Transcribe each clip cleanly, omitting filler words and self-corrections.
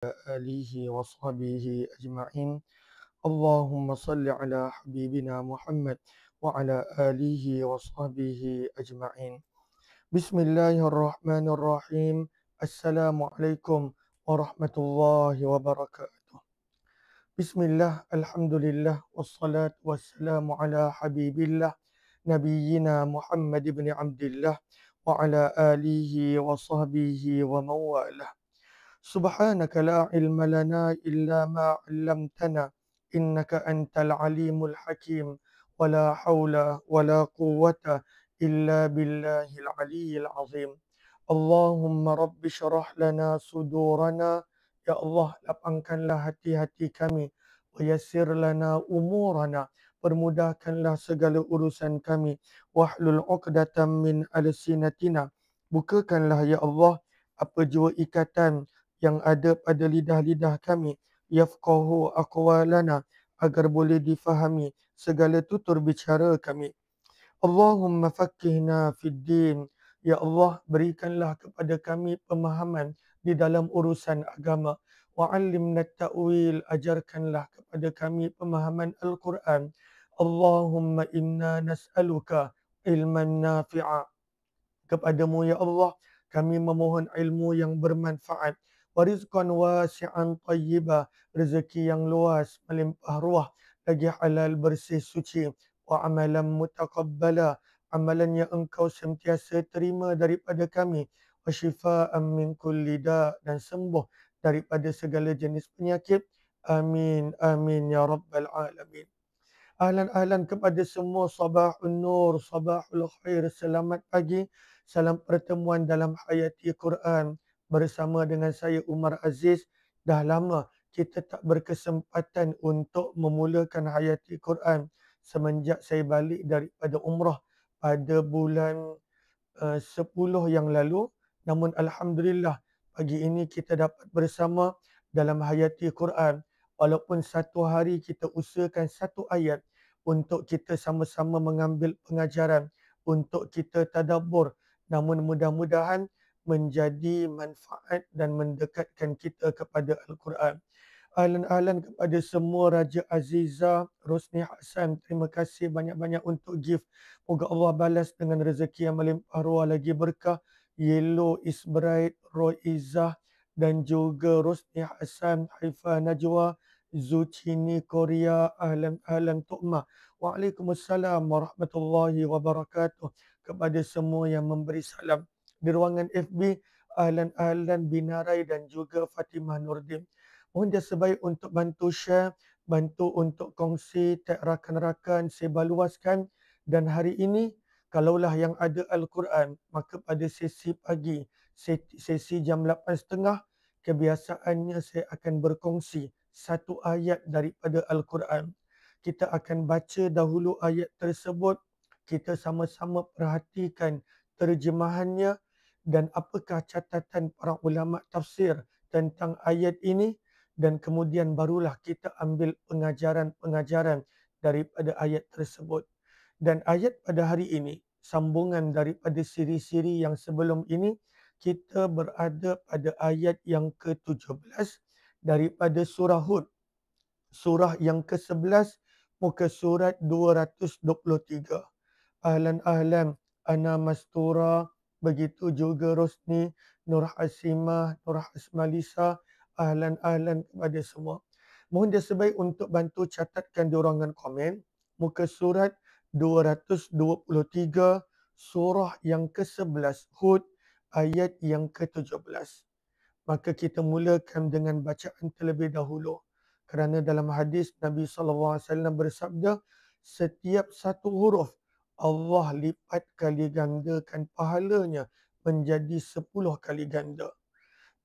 آله وصحبه أجمعين. اللهم صل على حبيبنا محمد وعلى آله وصحبه أجمعين. بسم الله الرحمن الرحيم. السلام عليكم ورحمة الله وبركاته. بسم الله، الحمد لله، والصلاة والسلام على حبيب الله نبينا محمد بن عبد الله وعلى آله وصحبه ومن والاه. سبحانك لا علم لنا إلا ما علمتنا إنك أنت العليم الحكيم. ولا حول ولا قوة إلا بالله العلي العظيم. اللهم رب اشرح لنا صدورنا. Ya Allah, lapangkanlah hati-hati kami. Wayassir lana umurana. Permudahkanlah segala urusan kami. Wahlul uqdatam min alsinatina. Bukakanlah ya Allah apa jua ikatan yang ada pada lidah-lidah kami. Yafqahu aqwalana, agar boleh difahami segala tutur bicara kami. Allahumma faqqihna fid din. Ya Allah, berikanlah kepada kami pemahaman di dalam urusan agama. Wa 'allimna ta'wil, ajarkanlah kepada kami pemahaman Al-Quran. Allahumma inna nas'aluka ilman nafi'a. Kepadamu ya Allah, kami memohon ilmu yang bermanfaat. Warizqan wasi'an tayyiba, rezeki yang luas, melimpah ruah, lagi halal, bersih, suci. Wa amalan mutaqabbala, amalan yang engkau sentiasa terima daripada kami. Wa shifaan min kulli da', dan sembuh daripada segala jenis penyakit. Amin, amin ya rabbal alamin. Ahlan-ahlan kepada semua, sabahun nur, sabahul khair, selamat pagi. Salam pertemuan dalam Hayati Quran bersama dengan saya Umar Aziz. Dah lama kita tak berkesempatan untuk memulakan Hayati Quran semenjak saya balik daripada umrah pada bulan 10 yang lalu. Namun Alhamdulillah, pagi ini kita dapat bersama dalam Hayati Quran. Walaupun satu hari kita usahakan satu ayat untuk kita sama-sama mengambil pengajaran, untuk kita tadabbur, namun mudah-mudahan menjadi manfaat dan mendekatkan kita kepada Al-Quran. Ahlan-ahlan kepada semua Raja Aziza Rosni Hassan. Terima kasih banyak-banyak untuk gift. Moga Allah balas dengan rezeki yang melimpah ruah lagi berkah. Yellow is bright, Roy Izzah dan juga Rosni Hassan, Haifah Najwa, Zucchini Korea. Ahlan-ahlan Tu'mah. Waalaikumsalam warahmatullahi wabarakatuh. Kepada semua yang memberi salam. Di ruangan FB, ahlan-ahlan Binarai dan juga Fatimah Nurdin. Mohon dia sebaik untuk bantu share, bantu untuk kongsi, tag rakan-rakan, sebarluaskan. Dan hari ini, kalaulah yang ada Al-Quran, maka pada sesi pagi, sesi jam 8.30, kebiasaannya saya akan berkongsi satu ayat daripada Al-Quran. Kita akan baca dahulu ayat tersebut, kita sama-sama perhatikan terjemahannya dan apakah catatan para ulama tafsir tentang ayat ini, dan kemudian barulah kita ambil pengajaran-pengajaran daripada ayat tersebut. Dan ayat pada hari ini, sambungan daripada siri-siri yang sebelum ini, kita berada pada ayat yang ke-17 daripada surah Hud. Surah yang ke-11, muka surat 223. Ahlan-ahlan, Ana Mastura, begitu juga Rosni, Nur Hasimah, Nur Hasmalisa. Ahlan-ahlan kepada semua. Mohon dia sebaik untuk bantu catatkan di ruangan komen muka surat 223, surah yang ke-11 Hud, ayat yang ke-17. Maka kita mulakan dengan bacaan terlebih dahulu. Kerana dalam hadis Nabi SAW bersabda, setiap satu huruf Allah lipat kali gandakan pahalanya menjadi 10 kali ganda.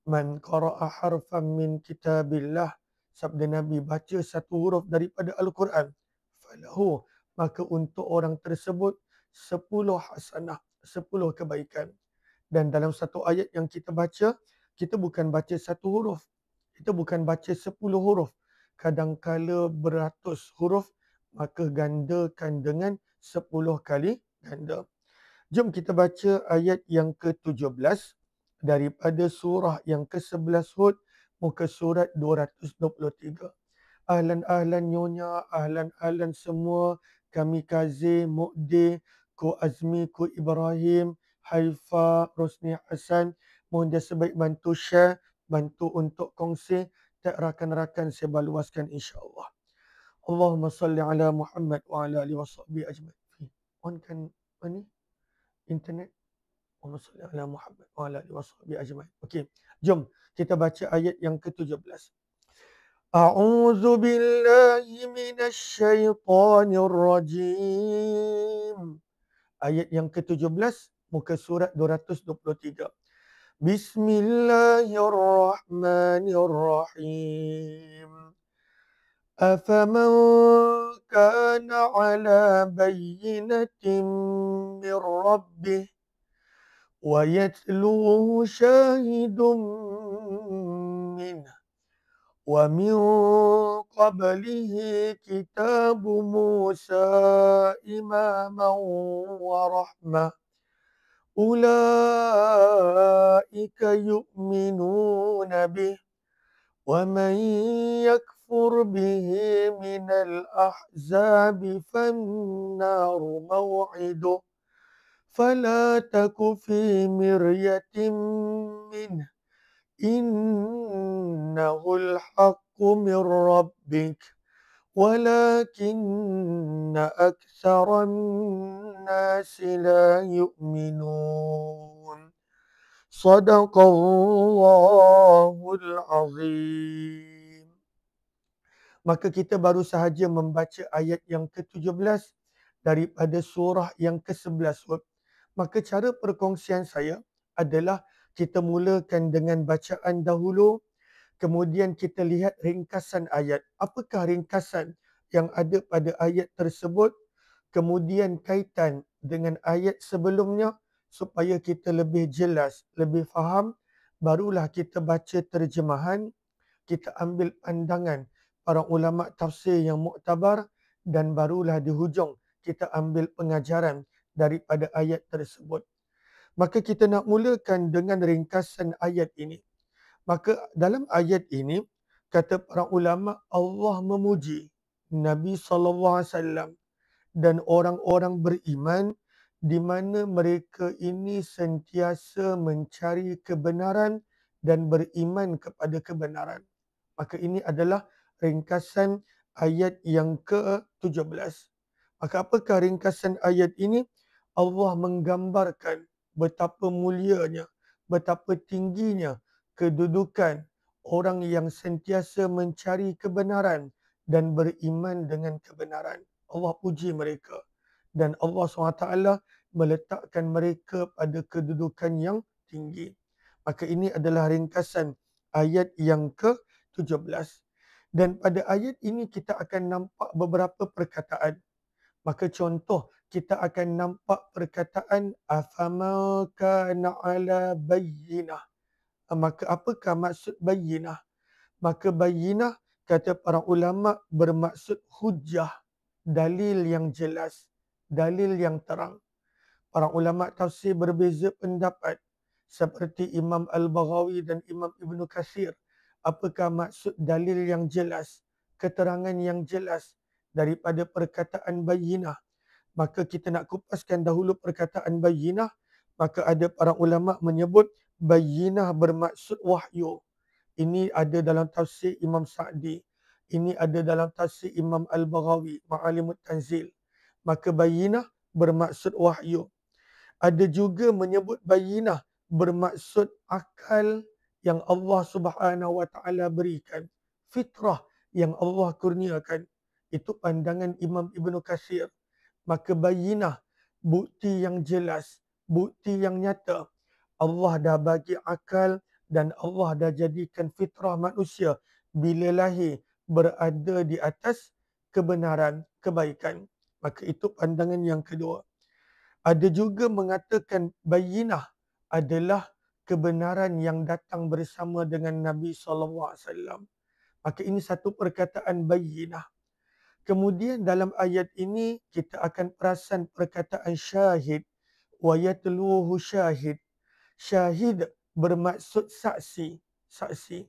Man qara'a harfan min kitabillah, sabda Nabi, baca satu huruf daripada Al-Quran, falahu, maka untuk orang tersebut 10 hasanah, 10 kebaikan. Dan dalam satu ayat yang kita baca, kita bukan baca satu huruf, kita bukan baca 10 huruf, kadangkala beratus huruf, maka gandakan dengan 10 kali ganda. Jom kita baca ayat yang ke-17 daripada surah yang ke-11 Hud, muka surat 223. Ahlan-ahlan nyonya, ahlan-ahlan semua. Kami Kazim, Mukdi, Ko Azmi, Ko Ibrahim, Haifa, Rosni Hassan. Mohon dia sebaik bantu share, bantu untuk kongsi. Tak rakan-rakan saya baluaskan insya-Allah. Allahumma salli ala Muhammad wa ala alihi washabihi ajma'in. On kan ni internet. Allahumma salli ala Muhammad wa ala alihi washabihi ajma'in. Okey, jom kita baca ayat yang ke-17. A'udzu billahi minasy syaithanir rajim. Ayat yang ke-17 muka surat 223. Bismillahirrahmanirrahim. أفمن كان على بينة من ربه ويتلوه شاهد منه ومن قبله كتاب موسى إماما ورحمة أولئك يؤمنون به ومن يكفر به من الأحزاب فالنار موعده فلا تك في مرية منه إنه الحق من ربك ولكن أكثر الناس لا يؤمنون صدق الله العظيم. Maka kita baru sahaja membaca ayat yang ke-17 daripada surah yang ke-11. Maka cara perkongsian saya adalah kita mulakan dengan bacaan dahulu, kemudian kita lihat ringkasan ayat. Apakah ringkasan yang ada pada ayat tersebut, kemudian kaitan dengan ayat sebelumnya supaya kita lebih jelas, lebih faham, barulah kita baca terjemahan, kita ambil pandangan para ulama tafsir yang muktabar dan barulah di hujung kita ambil pengajaran daripada ayat tersebut. Maka kita nak mulakan dengan ringkasan ayat ini. Maka dalam ayat ini kata para ulama Allah memuji Nabi SAW dan orang-orang beriman di mana mereka ini sentiasa mencari kebenaran dan beriman kepada kebenaran. Maka ini adalah ringkasan ayat yang ke-17. Maka apakah ringkasan ayat ini? Allah menggambarkan betapa mulianya, betapa tingginya kedudukan orang yang sentiasa mencari kebenaran dan beriman dengan kebenaran. Allah puji mereka. Dan Allah SWT meletakkan mereka pada kedudukan yang tinggi. Maka ini adalah ringkasan ayat yang ke-17. Dan pada ayat ini kita akan nampak beberapa perkataan. Maka contoh, kita akan nampak perkataan afama kana ala bayyinah. Maka apakah maksud bayyinah? Maka bayyinah kata para ulama bermaksud hujjah, dalil yang jelas, dalil yang terang. Para ulama tafsir berbeza pendapat seperti Imam Al-Baghawi dan Imam Ibn Katsir. Apakah maksud dalil yang jelas, keterangan yang jelas daripada perkataan bayyinah? Maka kita nak kupaskan dahulu perkataan bayyinah. Maka ada para ulama menyebut bayyinah bermaksud wahyu. Ini ada dalam tafsir Imam Sa'di. Ini ada dalam tafsir Imam Al-Baghawi, Ma'alimut Tanzil. Maka bayyinah bermaksud wahyu. Ada juga menyebut bayyinah bermaksud akal yang Allah Subhanahu Wa Taala berikan, fitrah yang Allah kurniakan. Itu pandangan Imam Ibn Katsir. Maka bayyinah, bukti yang jelas, bukti yang nyata. Allah dah bagi akal dan Allah dah jadikan fitrah manusia bila lahir berada di atas kebenaran, kebaikan. Maka itu pandangan yang kedua. Ada juga mengatakan bayyinah adalah kebenaran yang datang bersama dengan Nabi SAW. Maka ini satu perkataan bayyinah. Kemudian dalam ayat ini kita akan perasan perkataan syahid. Wa yatluhu syahid. Syahid bermaksud saksi. Saksi.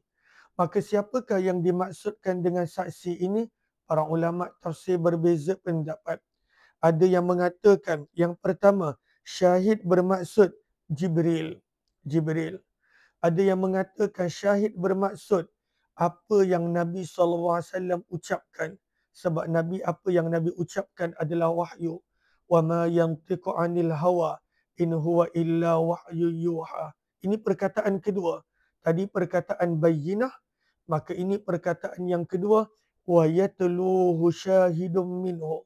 Maka siapakah yang dimaksudkan dengan saksi ini? Para ulama tafsir berbeza pendapat. Ada yang mengatakan yang pertama, syahid bermaksud Jibril. Jibril. Ada yang mengatakan syahid bermaksud apa yang Nabi SAW ucapkan. Sebab Nabi, apa yang Nabi ucapkan adalah wahyu. Wa ma yantiqu anil hawa in huwa illa wahyu yuha. Ini perkataan kedua. Tadi perkataan bayyinah, maka ini perkataan yang kedua, wa yatluhu syahidum minhu.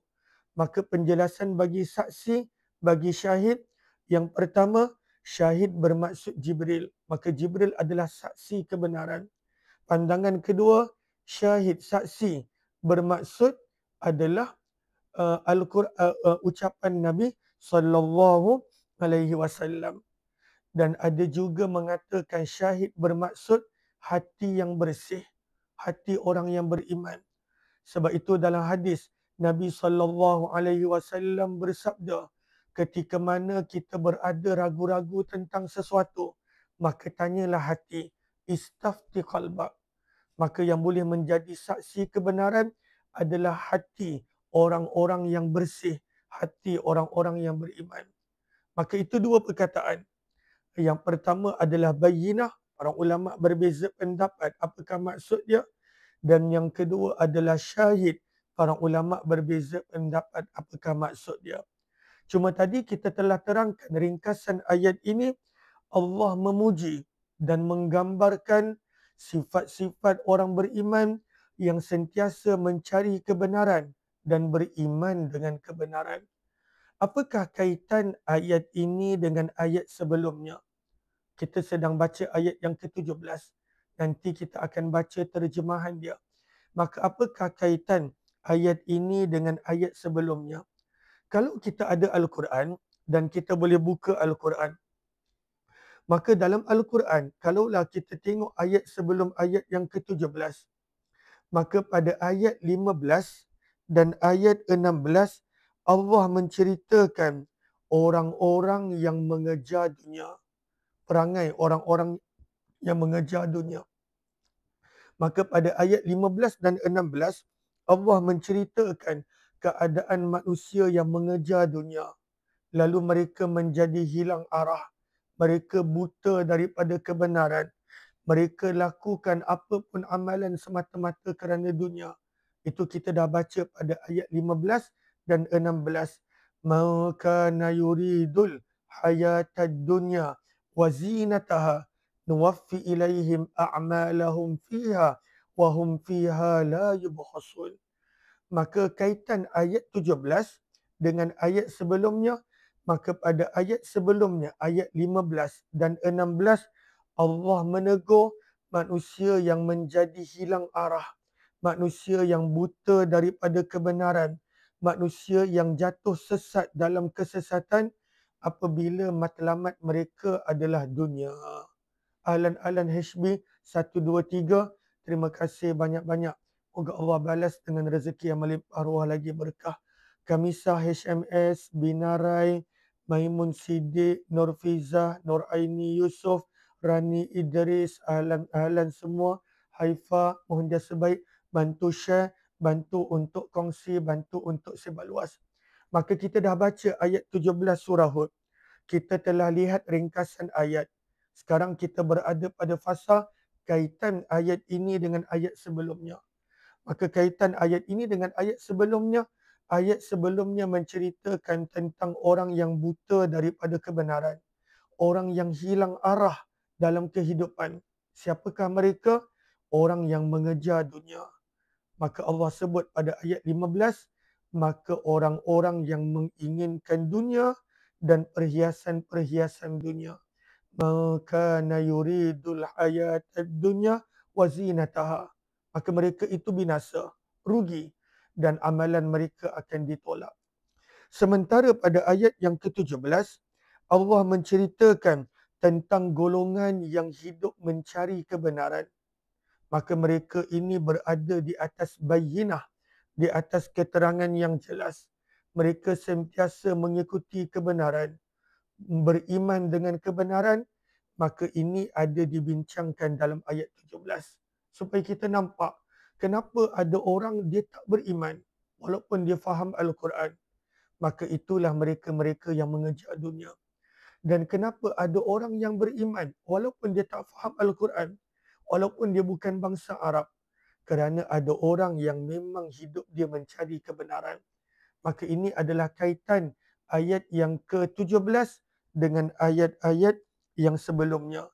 Maka penjelasan bagi saksi, bagi syahid, yang pertama, syahid bermaksud Jibril. Maka Jibril adalah saksi kebenaran. Pandangan kedua, syahid, saksi bermaksud adalah ucapan Nabi sallallahu alaihi wasallam. Dan ada juga mengatakan syahid bermaksud hati yang bersih, hati orang yang beriman. Sebab itu dalam hadis Nabi sallallahu alaihi wasallam bersabda, ketika mana kita berada ragu-ragu tentang sesuatu, maka tanyalah hati, istafti qalbak. Maka yang boleh menjadi saksi kebenaran adalah hati orang-orang yang bersih, hati orang-orang yang beriman. Maka itu dua perkataan. Yang pertama adalah bayyinah. Para ulama berbeza pendapat apakah maksud dia. Dan yang kedua adalah syahid. Para ulama berbeza pendapat apakah maksud dia. Cuma tadi kita telah terangkan ringkasan ayat ini. Allah memuji dan menggambarkan sifat-sifat orang beriman yang sentiasa mencari kebenaran dan beriman dengan kebenaran. Apakah kaitan ayat ini dengan ayat sebelumnya? Kita sedang baca ayat yang ke-17. Nanti kita akan baca terjemahan dia. Maka apakah kaitan ayat ini dengan ayat sebelumnya? Kalau kita ada Al-Quran dan kita boleh buka Al-Quran, maka dalam Al-Quran, kalaulah kita tengok ayat sebelum ayat yang ke-17, maka pada ayat 15 dan ayat 16, Allah menceritakan orang-orang yang mengejar dunia. Perangai orang-orang yang mengejar dunia. Maka pada ayat 15 dan 16, Allah menceritakan keadaan manusia yang mengejar dunia. Lalu mereka menjadi hilang arah. Mereka buta daripada kebenaran. Mereka lakukan apapun amalan semata-mata kerana dunia. Itu kita dah baca pada ayat 15 dan 16. Ma kana yuridul hayatad dunya wa zinataha nuwaffi ilaihim a'malahum fiha wa hum fiha la yubkhasun. Maka kaitan ayat 17 dengan ayat sebelumnya, maka pada ayat sebelumnya, ayat 15 dan 16, Allah menegur manusia yang menjadi hilang arah, manusia yang buta daripada kebenaran, manusia yang jatuh sesat dalam kesesatan apabila matlamat mereka adalah dunia. Ahlan HB 123, terima kasih banyak-banyak. Moga Allah balas dengan rezeki yang melimpah ruah lagi berkah. Kamisah HMS, Binarai, Maimun Siddiq, Nur Fizah, Nur Aini Yusof, Rani Idris, ahlan semua. Haifa, mohon jasa baik, bantu share, bantu untuk kongsi, bantu untuk sebar luas. Maka kita dah baca ayat 17 surah Hud. Kita telah lihat ringkasan ayat. Sekarang kita berada pada fasa kaitan ayat ini dengan ayat sebelumnya. Maka kaitan ayat ini dengan ayat sebelumnya menceritakan tentang orang yang buta daripada kebenaran. Orang yang hilang arah dalam kehidupan. Siapakah mereka? Orang yang mengejar dunia. Maka Allah sebut pada ayat 15, maka orang-orang yang menginginkan dunia dan perhiasan-perhiasan dunia. Maka yuridul hayatad dunya wa zinataha. Maka mereka itu binasa, rugi, dan amalan mereka akan ditolak. Sementara pada ayat yang ke-17, Allah menceritakan tentang golongan yang hidup mencari kebenaran. Maka mereka ini berada di atas bayyinah, di atas keterangan yang jelas. Mereka sentiasa mengikuti kebenaran, beriman dengan kebenaran. Maka ini ada dibincangkan dalam ayat 17. supaya kita nampak kenapa ada orang dia tak beriman walaupun dia faham Al-Quran. Maka itulah mereka-mereka yang mengejar dunia. Dan kenapa ada orang yang beriman walaupun dia tak faham Al-Quran, walaupun dia bukan bangsa Arab. Kerana ada orang yang memang hidup dia mencari kebenaran. Maka ini adalah kaitan ayat yang ke-17 dengan ayat-ayat yang sebelumnya.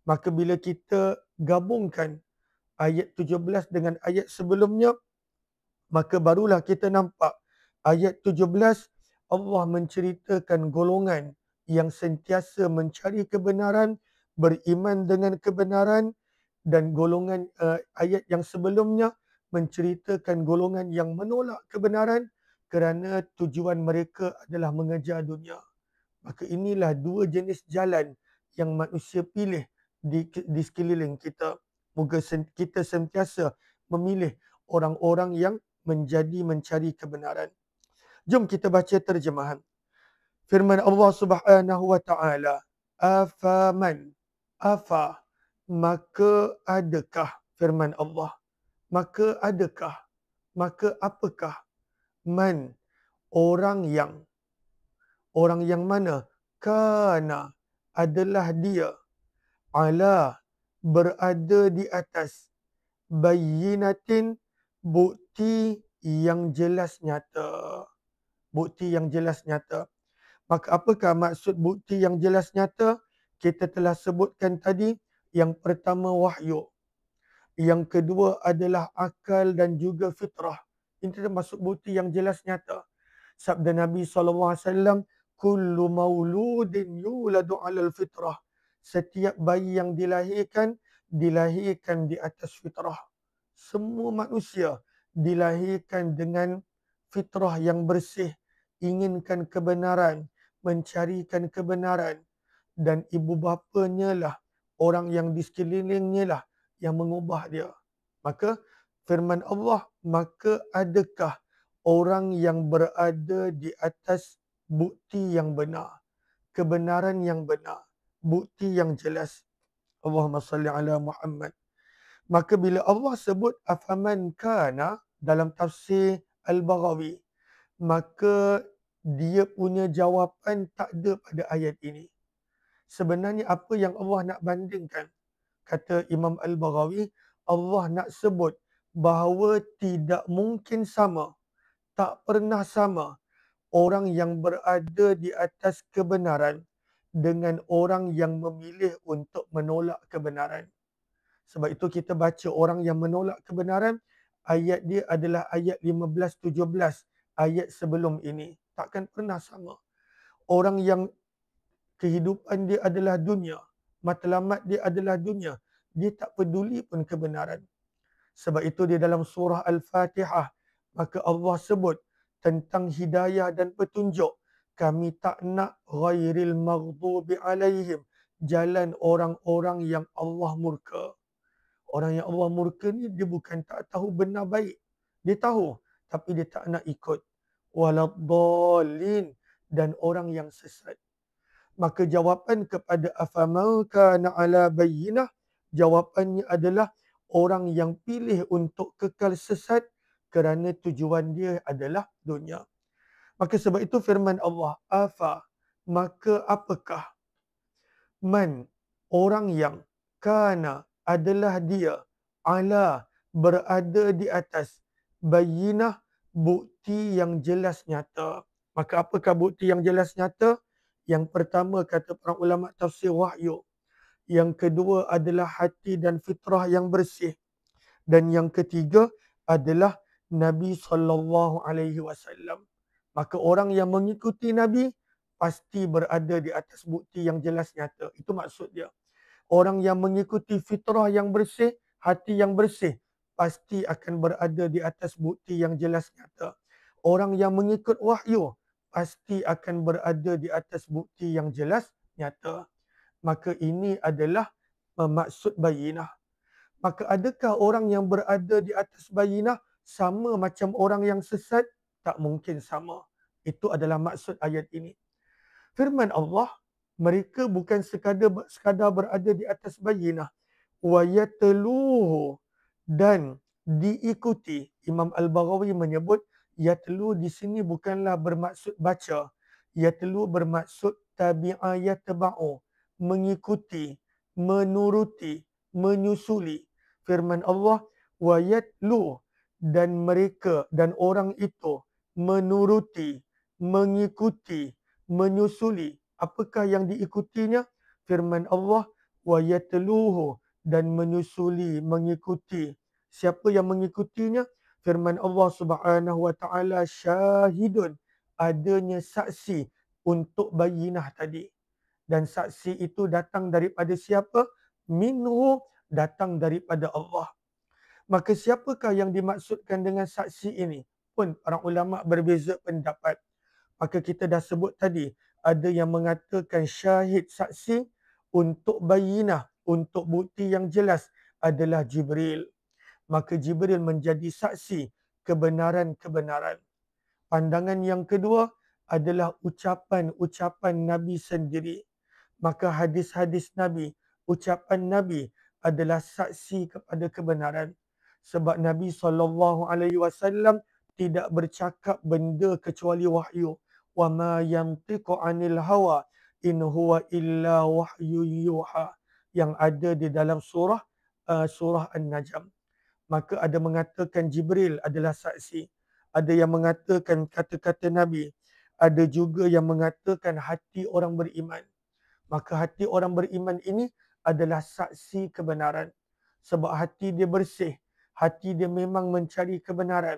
Maka bila kita gabungkan ayat 17 dengan ayat sebelumnya, maka barulah kita nampak ayat 17 Allah menceritakan golongan yang sentiasa mencari kebenaran, beriman dengan kebenaran, dan golongan ayat yang sebelumnya menceritakan golongan yang menolak kebenaran kerana tujuan mereka adalah mengejar dunia. Maka inilah dua jenis jalan yang manusia pilih di sekeliling kita. Moga kita sentiasa memilih orang-orang yang mencari kebenaran. Jom kita baca terjemahan. Firman Allah Subhanahu wa taala, afaman, afa, maka adakah, firman Allah, maka adakah, maka apakah, man, orang yang mana, kana, adalah dia, ala, berada di atas, bayyinatin, bukti yang jelas nyata. Bukti yang jelas nyata. Maka apakah maksud bukti yang jelas nyata? Kita telah sebutkan tadi, yang pertama wahyu. Yang kedua adalah akal dan juga fitrah. Ini termasuk bukti yang jelas nyata. Sabda Nabi SAW, kullu mauludin yuladu alal fitrah. Setiap bayi yang dilahirkan di atas fitrah. Semua manusia dilahirkan dengan fitrah yang bersih, inginkan kebenaran, mencarikan kebenaran, dan ibu bapanya lah, orang yang di sekelilingnya lah yang mengubah dia. Maka firman Allah, maka adakah orang yang berada di atas bukti yang benar, kebenaran yang benar, bukti yang jelas. Allahumma salli ala Muhammad. Maka bila Allah sebut afaman kana dalam tafsir Al-Baghawi, maka dia punya jawapan tak ada pada ayat ini. Sebenarnya apa yang Allah nak bandingkan? Kata Imam Al-Baghawi, Allah nak sebut bahawa tidak mungkin sama, tak pernah sama orang yang berada di atas kebenaran dengan orang yang memilih untuk menolak kebenaran. Sebab itu kita baca orang yang menolak kebenaran, ayat dia adalah ayat 15-17, ayat sebelum ini. Takkan pernah sama. Orang yang kehidupan dia adalah dunia, matlamat dia adalah dunia, dia tak peduli pun kebenaran. Sebab itu di dalam surah Al-Fatihah, maka Allah sebut tentang hidayah dan petunjuk. Kami tak nak ghairil maghdubi alaihim, jalan orang-orang yang Allah murka. Orang yang Allah murka ni dia bukan tak tahu benar baik. Dia tahu tapi dia tak nak ikut. Waladdallin, dan orang yang sesat. Maka jawapan kepada afaman kana ala bayyinah, jawapannya adalah orang yang pilih untuk kekal sesat kerana tujuan dia adalah dunia. Maka sebab itu firman Allah, afa, maka apakah, man, orang yang, kana, adalah dia, ala, berada di atas, bayyinah, bukti yang jelas nyata. Maka apakah bukti yang jelas nyata? Yang pertama kata para ulama tafsir wahyu. Yang kedua adalah hati dan fitrah yang bersih. Dan yang ketiga adalah Nabi SAW. Maka orang yang mengikuti Nabi pasti berada di atas bukti yang jelas nyata. Itu maksud dia. Orang yang mengikuti fitrah yang bersih, hati yang bersih, pasti akan berada di atas bukti yang jelas nyata. Orang yang mengikut wahyu pasti akan berada di atas bukti yang jelas nyata. Maka ini adalah maksud bayinah. Maka adakah orang yang berada di atas bayinah sama macam orang yang sesat? Tak mungkin sama. Itu adalah maksud ayat ini. Firman Allah, mereka bukan sekadar berada di atas bayinah. Wa yatluhu, dan diikuti. Imam Al-Baghawi menyebut yatlu di sini bukanlah bermaksud baca. Yatlu bermaksud tabi'a yatba'u, mengikuti, menuruti, menyusuli. Firman Allah, wa yatlu, dan mereka dan orang itu menuruti, mengikuti, menyusuli. Apakah yang diikutinya? Firman Allah, wa yatluhu, dan menyusuli, mengikuti. Siapa yang mengikutinya? Firman Allah Subhanahu wa taala, syahidun, adanya saksi untuk bayinah tadi. Dan saksi itu datang daripada siapa? Minhu, datang daripada Allah. Maka siapakah yang dimaksudkan dengan saksi ini? Pun para ulama berbeza pendapat. Maka kita dah sebut tadi, ada yang mengatakan syahid saksi untuk bayinah, untuk bukti yang jelas adalah Jibril. Maka Jibril menjadi saksi kebenaran-kebenaran. Pandangan yang kedua adalah ucapan-ucapan Nabi sendiri. Maka hadis-hadis Nabi, ucapan Nabi adalah saksi kepada kebenaran. Sebab Nabi SAW tidak bercakap benda kecuali wahyu. Wa ma yantiqu 'anil hawa in huwa illa wahyu yuha, yang ada di dalam surah An-Najm. Maka ada mengatakan Jibril adalah saksi. Ada yang mengatakan kata-kata Nabi. Ada juga yang mengatakan hati orang beriman. Maka hati orang beriman ini adalah saksi kebenaran. Sebab hati dia bersih. Hati dia memang mencari kebenaran.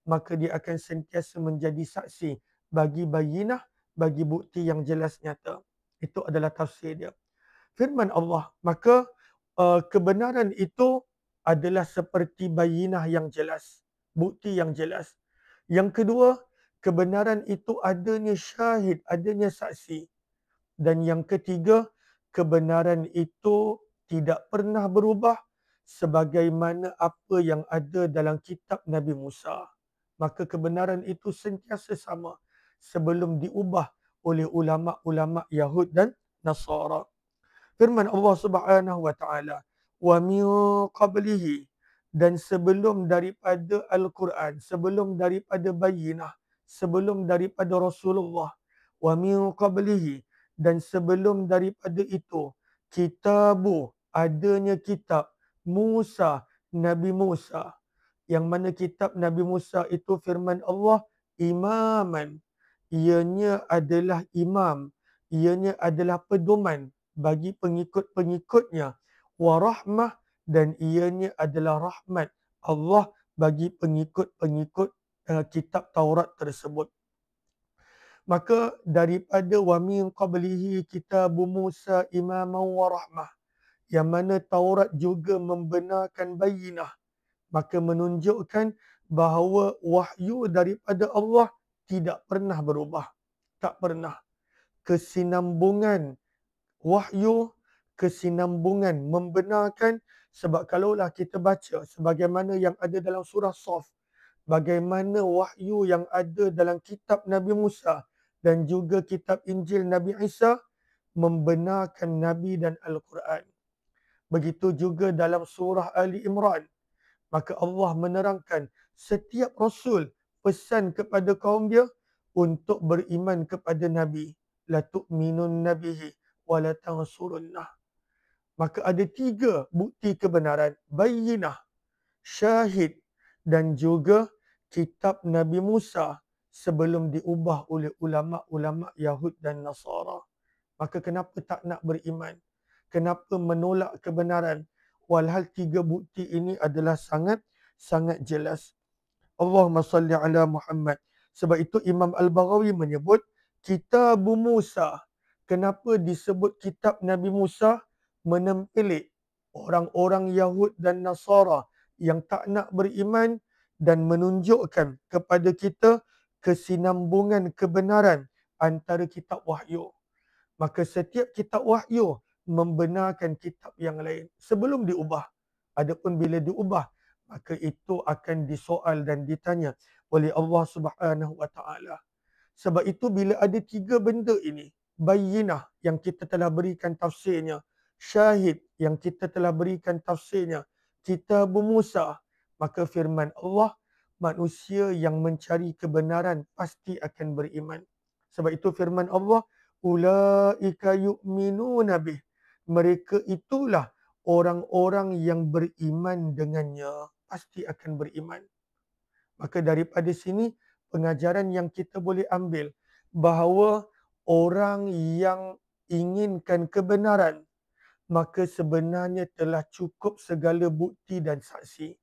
Maka dia akan sentiasa menjadi saksi bagi bayinah, bagi bukti yang jelas nyata. Itu adalah tafsir dia. Firman Allah, maka kebenaran itu adalah seperti bayinah yang jelas, bukti yang jelas. Yang kedua, kebenaran itu adanya syahid, adanya saksi. Dan yang ketiga, kebenaran itu tidak pernah berubah sebagaimana apa yang ada dalam kitab Nabi Musa. Maka kebenaran itu sentiasa sama sebelum diubah oleh ulama-ulama Yahud dan Nasara. Firman Allah Subhanahu wa taala, wa min qablihi, dan sebelum daripada Al-Quran, sebelum daripada Bayyinah, sebelum daripada Rasulullah, wa min qablihi, dan sebelum daripada itu, kitabu, adanya kitab Musa, Nabi Musa. Yang mana kitab Nabi Musa itu firman Allah, imaman, ianya adalah imam, ianya adalah pedoman bagi pengikut-pengikutnya, wa rahmah, dan ianya adalah rahmat Allah bagi pengikut-pengikut kitab Taurat tersebut. Maka daripada wa min qablihi kitab Musa imaman wa rahmah, yang mana Taurat juga membenarkan Bayyinah, maka menunjukkan bahawa wahyu daripada Allah tidak pernah berubah. Tak pernah. Kesinambungan wahyu, kesinambungan membenarkan. Sebab kalaulah kita baca sebagaimana yang ada dalam surah Shaf, bagaimana wahyu yang ada dalam kitab Nabi Musa dan juga kitab Injil Nabi Isa membenarkan Nabi dan Al-Quran. Begitu juga dalam surah Ali Imran. Maka Allah menerangkan setiap Rasul pesan kepada kaum dia untuk beriman kepada Nabi. La tu'minun nabihi wa la tansurunnah. Maka ada 3 bukti kebenaran. Bayyinah, syahid, dan juga kitab Nabi Musa sebelum diubah oleh ulama-ulama Yahud dan Nasara. Maka kenapa tak nak beriman? Kenapa menolak kebenaran? Walhal 3 bukti ini adalah sangat jelas. Allahumma salli ala Muhammad. Sebab itu Imam Al-Baghawi menyebut kitab Musa. Kenapa disebut kitab Nabi Musa? Menempelik orang-orang Yahud dan Nasara yang tak nak beriman dan menunjukkan kepada kita kesinambungan kebenaran antara kitab wahyu. Maka setiap kitab wahyu membenarkan kitab yang lain sebelum diubah. Adapun bila diubah, maka itu akan disoal dan ditanya oleh Allah Subhanahu wa taala. Sebab itu bila ada 3 benda ini, bayyinah yang kita telah berikan tafsirnya, syahid yang kita telah berikan tafsirnya, kitab Musa. Maka firman Allah, manusia yang mencari kebenaran pasti akan beriman. Sebab itu firman Allah, ulaika yu'minuna bih. Mereka itulah orang-orang yang beriman dengannya, pasti akan beriman. Maka daripada sini pengajaran yang kita boleh ambil bahawa orang yang inginkan kebenaran, maka sebenarnya telah cukup segala bukti dan saksi.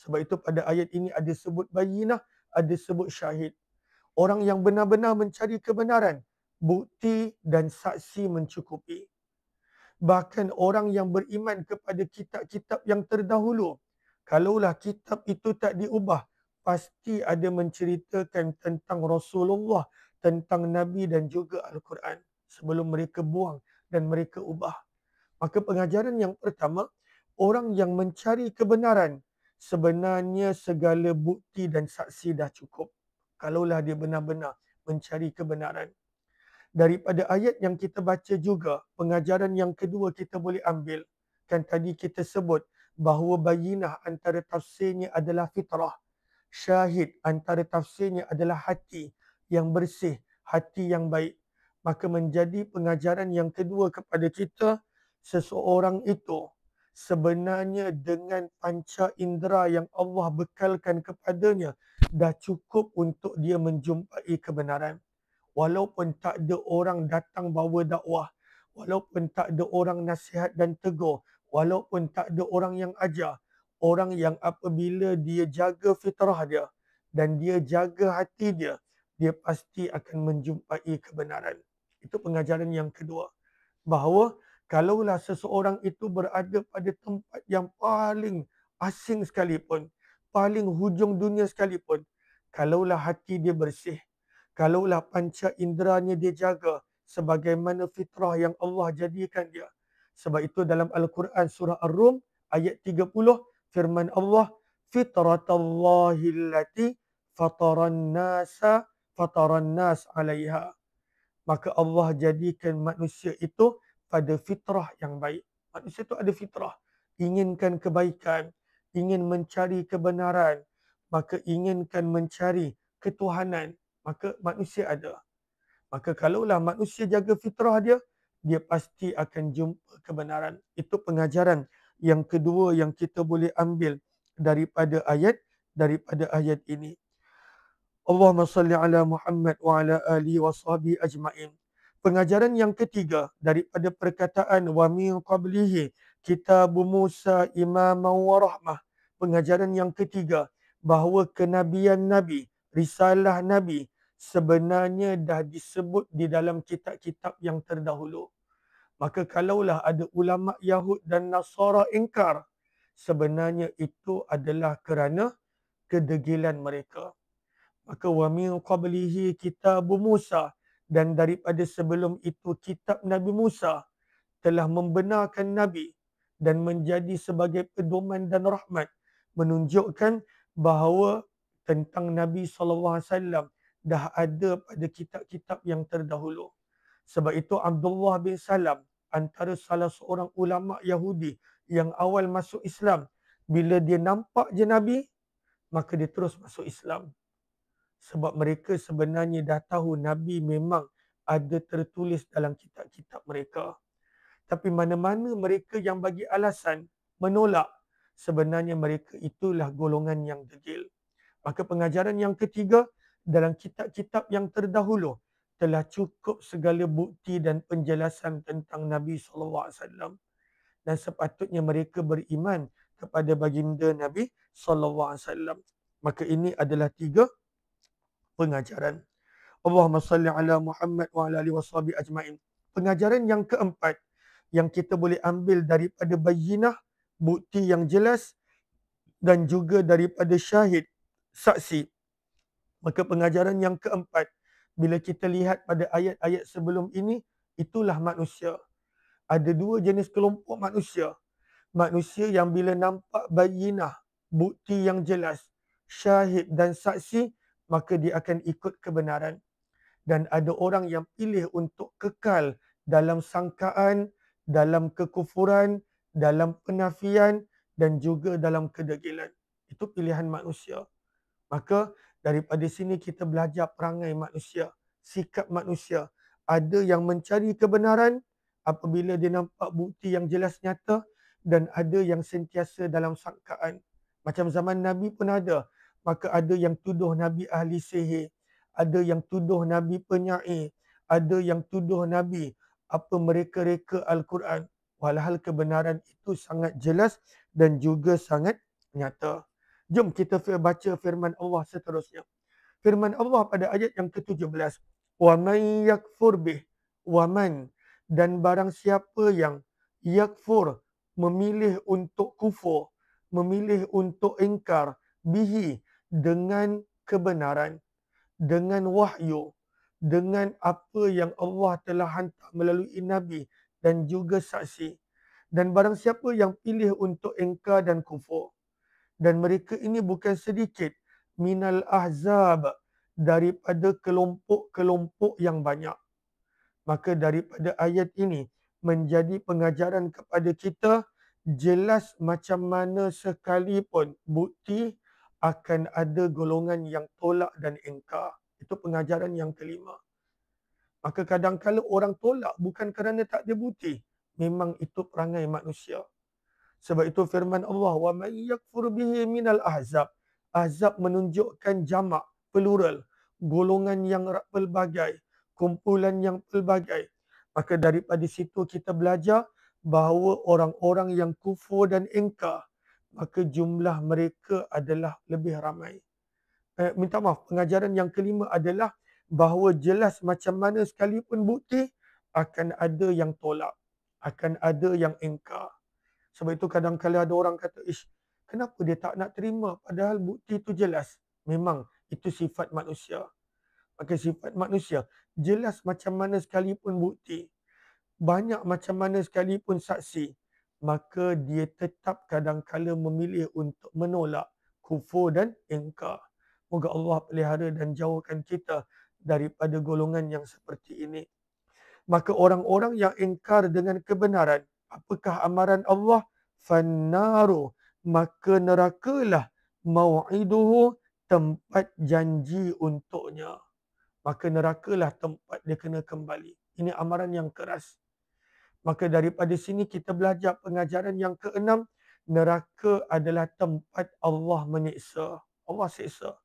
Sebab itu pada ayat ini ada sebut bayinah, ada sebut syahid. Orang yang benar-benar mencari kebenaran, bukti dan saksi mencukupi. Bahkan orang yang beriman kepada kitab-kitab yang terdahulu, kalaulah kitab itu tak diubah, pasti ada menceritakan tentang Rasulullah, tentang Nabi dan juga Al-Quran sebelum mereka buang dan mereka ubah. Maka pengajaran yang pertama, orang yang mencari kebenaran, sebenarnya segala bukti dan saksi dah cukup. Kalaulah dia benar-benar mencari kebenaran. Daripada ayat yang kita baca juga, pengajaran yang kedua kita boleh ambil. Kan tadi kita sebut bahawa bayinah antara tafsirnya adalah fitrah. Syahid antara tafsirnya adalah hati yang bersih, hati yang baik. Maka menjadi pengajaran yang kedua kepada kita, seseorang itu sebenarnya dengan panca indera yang Allah bekalkan kepadanya dah cukup untuk dia menjumpai kebenaran. Walaupun tak ada orang datang bawa dakwah, walaupun tak ada orang nasihat dan tegur, walaupun tak ada orang yang ajar, orang yang apabila dia jaga fitrah dia dan dia jaga hati dia, dia pasti akan menjumpai kebenaran. Itu pengajaran yang kedua. Bahawa kalaulah seseorang itu berada pada tempat yang paling asing sekalipun, paling hujung dunia sekalipun, kalaulah hati dia bersih, kalaulah panca inderanya dia jaga sebagaimana fitrah yang Allah jadikan dia. Sebab itu dalam Al-Quran surah Ar-Rum ayat 30 firman Allah, fitratallahi allati fataran nas 'alaiha. Maka Allah jadikan manusia itu pada fitrah yang baik. Manusia itu ada fitrah, inginkan kebaikan, ingin mencari kebenaran, maka inginkan mencari ketuhanan, maka manusia ada. Maka kalaulah manusia jaga fitrah dia, dia pasti akan jumpa kebenaran. Itu pengajaran yang kedua yang kita boleh ambil daripada ayat ini. Allahumma salli ala Muhammad wa ala alihi wa sahbihi ajma'in. Pengajaran yang ketiga daripada perkataan wa min qablihi kitab Musa imaman wa rahmah. Pengajaran yang ketiga bahawa kenabian Nabi, risalah Nabi sebenarnya dah disebut di dalam kitab-kitab yang terdahulu. Maka kalaulah ada ulama Yahud dan Nasara ingkar, sebenarnya itu adalah kerana kedegilan mereka. Maka wa min qablihi kitab Musa, dan daripada sebelum itu kitab Nabi Musa telah membenarkan Nabi dan menjadi sebagai pedoman dan rahmat, menunjukkan bahawa tentang Nabi SAW dah ada pada kitab-kitab yang terdahulu. Sebab itu Abdullah bin Salam, antara salah seorang ulama Yahudi yang awal masuk Islam, bila dia nampak je Nabi, maka dia terus masuk Islam. Sebab mereka sebenarnya dah tahu Nabi memang ada tertulis dalam kitab-kitab mereka. Tapi mana-mana mereka yang bagi alasan menolak, sebenarnya mereka itulah golongan yang degil. Maka pengajaran yang ketiga, dalam kitab-kitab yang terdahulu telah cukup segala bukti dan penjelasan tentang Nabi SAW. Dan sepatutnya mereka beriman kepada baginda Nabi SAW. Maka ini adalah tiga pengajaran. Allahumma salli ala Muhammad wa ala alihi washabihi ajma'in. Pengajaran yang keempat yang kita boleh ambil daripada bayinah, bukti yang jelas, dan juga daripada syahid, saksi. Maka pengajaran yang keempat, bila kita lihat pada ayat-ayat sebelum ini, itulah manusia. Ada dua jenis kelompok manusia. Manusia yang bila nampak bayinah, bukti yang jelas, syahid dan saksi, maka dia akan ikut kebenaran. Dan ada orang yang pilih untuk kekal dalam sangkaan, dalam kekufuran, dalam penafian, dan juga dalam kedegilan. Itu pilihan manusia. Maka daripada sini kita belajar perangai manusia, sikap manusia. Ada yang mencari kebenaran apabila dia nampak bukti yang jelas nyata, dan ada yang sentiasa dalam sangkaan. Macam zaman Nabi pun ada. Maka ada yang tuduh Nabi ahli sihir, ada yang tuduh Nabi penyair, ada yang tuduh Nabi mereka reka Al-Quran. Walhal kebenaran itu sangat jelas dan juga sangat nyata. Jom kita baca firman Allah seterusnya. Firman Allah pada ayat yang ke-17. Wa man yakfur bih. Wa man. Dan barang siapa yang yakfur, memilih untuk kufur, memilih untuk ingkar, bihi, dengan kebenaran, dengan wahyu, dengan apa yang Allah telah hantar melalui Nabi dan juga saksi. Dan barang siapa yang pilih untuk ingkar dan kufur, dan mereka ini bukan sedikit, minal ahzab, daripada kelompok-kelompok yang banyak. Maka daripada ayat ini menjadi pengajaran kepada kita, jelas macam mana sekalipun bukti akan ada golongan yang tolak dan ingkar. Itu pengajaran yang kelima. Maka kadang-kadang orang tolak bukan kerana tak ada bukti. Memang itu perangai manusia. Sebab itu firman Allah, wa may yakfur bihi minal ahzab. Ahzab menunjukkan jamak, plural, golongan yang pelbagai, kumpulan yang pelbagai. Maka daripada situ kita belajar bahawa orang-orang yang kufur dan ingkar, maka jumlah mereka adalah lebih ramai. Minta maaf, pengajaran yang kelima adalah bahawa jelas macam mana sekalipun bukti, akan ada yang tolak, akan ada yang ingkar. Sebab itu kadang-kadang ada orang kata, kenapa dia tak nak terima padahal bukti itu jelas? Memang itu sifat manusia. Maka sifat manusia, jelas macam mana sekalipun bukti, banyak macam mana sekalipun saksi, maka dia tetap kadang-kadang memilih untuk menolak, kufur dan ingkar. Moga Allah pelihara dan jauhkan kita daripada golongan yang seperti ini. Maka orang-orang yang ingkar dengan kebenaran, apakah amaran Allah? Fannaru, maka nerakalah, mau'iduhu, tempat janji untuknya. Maka nerakalah tempat dia kena kembali. Ini amaran yang keras. Maka daripada sini kita belajar pengajaran yang keenam, neraka adalah tempat Allah menyiksa. Allah siksa.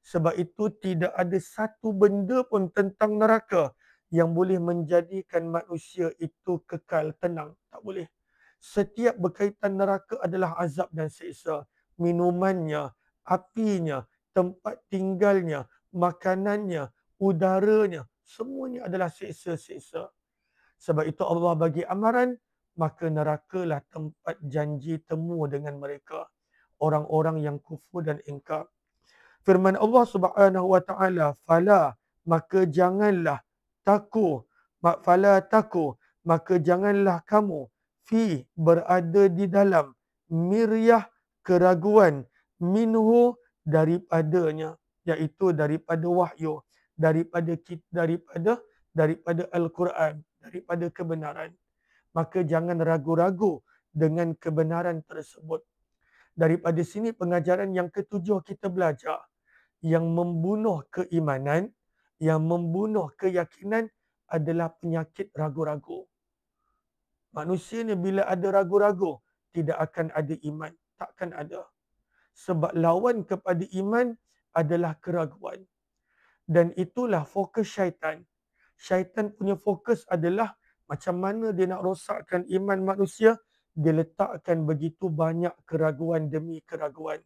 Sebab itu tidak ada satu benda pun tentang neraka yang boleh menjadikan manusia itu kekal tenang. Tak boleh. Setiap berkaitan neraka adalah azab dan siksa. Minumannya, apinya, tempat tinggalnya, makanannya, udaranya, semuanya adalah siksa-siksa. Sebab itu Allah bagi amaran, maka nerakalah tempat janji temu dengan mereka. Orang-orang yang kufur dan ingkar. Firman Allah Subhanahu wa taala, fala, maka janganlah taku, fala taku, maka janganlah kamu fi, berada di dalam, miryah, keraguan, minhu, daripadanya, iaitu daripada wahyu, daripada Al-Quran, daripada kebenaran. Maka jangan ragu-ragu dengan kebenaran tersebut. Daripada sini pengajaran yang ketujuh kita belajar, yang membunuh keimanan, yang membunuh keyakinan adalah penyakit ragu-ragu. Manusia ni bila ada ragu-ragu, tidak akan ada iman. Takkan ada. Sebab lawan kepada iman adalah keraguan. Dan itulah fokus syaitan. Syaitan punya fokus adalah macam mana dia nak rosakkan iman manusia, dia letakkan begitu banyak keraguan demi keraguan.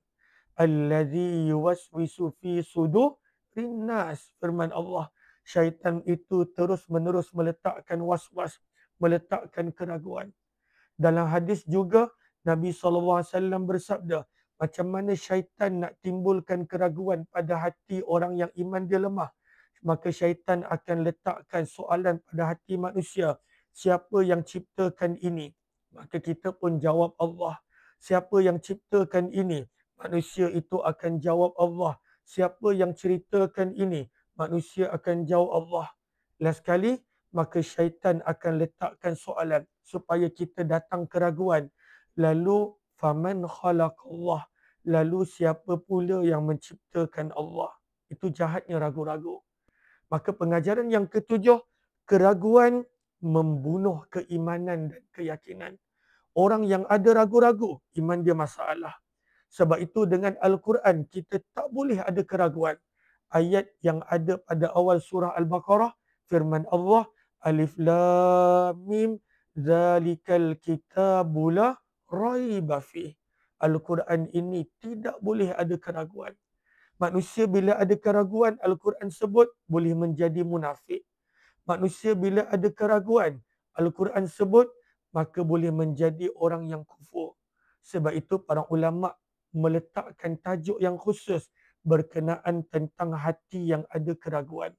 Allazi yuwaswisu fi sudurin nas, firman Allah. Syaitan itu terus-menerus meletakkan was-was, meletakkan keraguan. Dalam hadis juga Nabi SAW bersabda, macam mana syaitan nak timbulkan keraguan pada hati orang yang iman dia lemah, maka syaitan akan letakkan soalan pada hati manusia, siapa yang ciptakan ini? Maka kita pun jawab Allah. Siapa yang ciptakan ini? Manusia itu akan jawab Allah. Siapa yang ceritakan ini? Manusia akan jawab Allah. Last sekali, maka syaitan akan letakkan soalan supaya kita datang keraguan. Lalu faman khalaqallah, lalu siapa pula yang menciptakan Allah. Itu jahatnya ragu-ragu. Maka pengajaran yang ketujuh, keraguan membunuh keimanan dan keyakinan. Orang yang ada ragu-ragu, iman dia masalah. Sebab itu dengan Al-Quran, kita tak boleh ada keraguan. Ayat yang ada pada awal surah Al-Baqarah, firman Allah, Alif Lam Mim, Zalikal Kitabu la Raiba Fih. Al-Quran ini tidak boleh ada keraguan. Manusia bila ada keraguan, Al-Quran sebut boleh menjadi munafik. Manusia bila ada keraguan, Al-Quran sebut, maka boleh menjadi orang yang kufur. Sebab itu para ulama meletakkan tajuk yang khusus berkenaan tentang hati yang ada keraguan.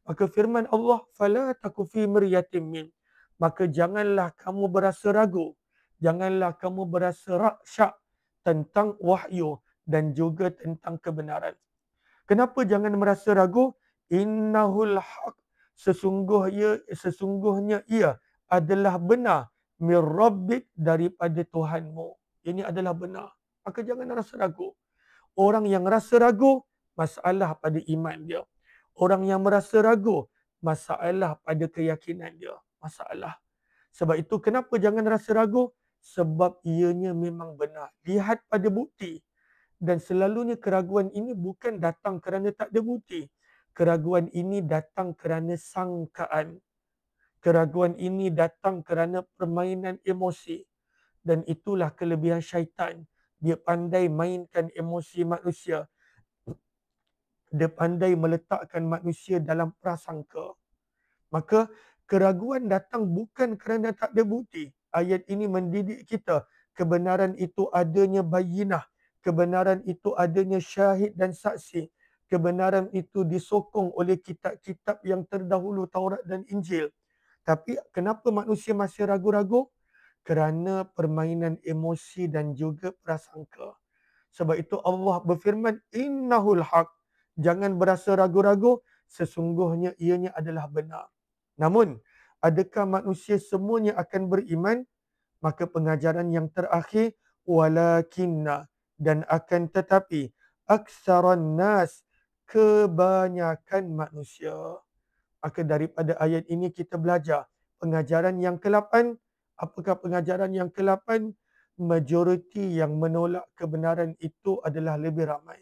Maka firman Allah, "Fala taku fi miryatin min." Maka janganlah kamu berasa ragu, janganlah kamu berasa syak tentang wahyu dan juga tentang kebenaran. Kenapa jangan merasa ragu? Innahul haq. Sesungguhnya ia adalah benar mir rabbik, daripada Tuhanmu. Ini adalah benar. Maka jangan rasa ragu. Orang yang rasa ragu, masalah pada iman dia. Orang yang merasa ragu, masalah pada keyakinan dia. Masalah. Sebab itu kenapa jangan rasa ragu? Sebab ianya memang benar. Lihat pada bukti. Dan selalunya keraguan ini bukan datang kerana tak ada bukti. Keraguan ini datang kerana sangkaan. Keraguan ini datang kerana permainan emosi. Dan itulah kelebihan syaitan. Dia pandai mainkan emosi manusia. Dia pandai meletakkan manusia dalam prasangka. Maka keraguan datang bukan kerana tak ada bukti. Ayat ini mendidik kita. Kebenaran itu adanya bayinah. Kebenaran itu adanya syahid dan saksi. Kebenaran itu disokong oleh kitab-kitab yang terdahulu, Taurat dan Injil. Tapi kenapa manusia masih ragu-ragu? Kerana permainan emosi dan juga prasangka. Sebab itu Allah berfirman, Innahul haq. Jangan berasa ragu-ragu, sesungguhnya ianya adalah benar. Namun, adakah manusia semuanya akan beriman? Maka pengajaran yang terakhir, walakinna, dan akan tetapi, aksaran nas, kebanyakan manusia. Maka daripada ayat ini kita belajar pengajaran yang ke-8. Apakah pengajaran yang ke-8? Majoriti yang menolak kebenaran itu adalah lebih ramai.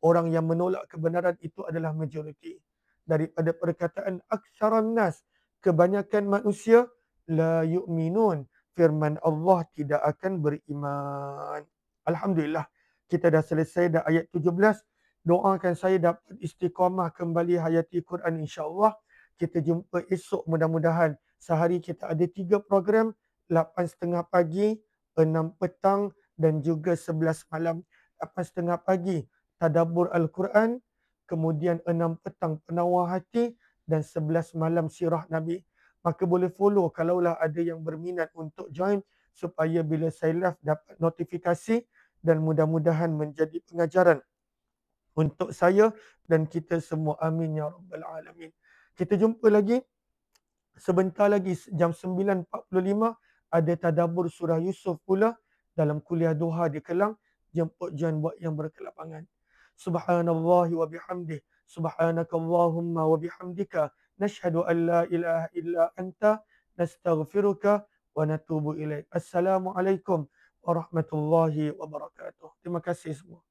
Orang yang menolak kebenaran itu adalah majoriti. Daripada perkataan aksaran nas, kebanyakan manusia, la yu'minun, firman Allah tidak akan beriman. Alhamdulillah, kita dah selesai dah ayat 17. Doakan saya dapat istiqamah kembali hayati Quran insya-Allah. Kita jumpa esok mudah-mudahan. Sehari kita ada 3 program, 8.30 pagi, 6 petang dan juga 11 malam. 8.30 pagi, tadabbur Al-Quran. Kemudian 6 petang, penawar hati. Dan 11 malam, sirah Nabi. Maka boleh follow kalaulah ada yang berminat untuk join. Supaya bila saya live dapat notifikasi. Dan mudah-mudahan menjadi pengajaran untuk saya dan kita semua. Amin ya Rabbal Alamin. Kita jumpa lagi sebentar lagi jam 9.45 ada tadabbur surah Yusuf pula dalam kuliah duha di Kelang. Jemput join buat yang berkelapangan. Subhanallahi wa bihamdih. Subhanakallahumma wa bihamdika. Nashhadu an la ilaha illa anta. Nastaghfiruka wa natubu ilaik. Assalamualaikum warahmatullahi wabarakatuh. Terima kasih semua.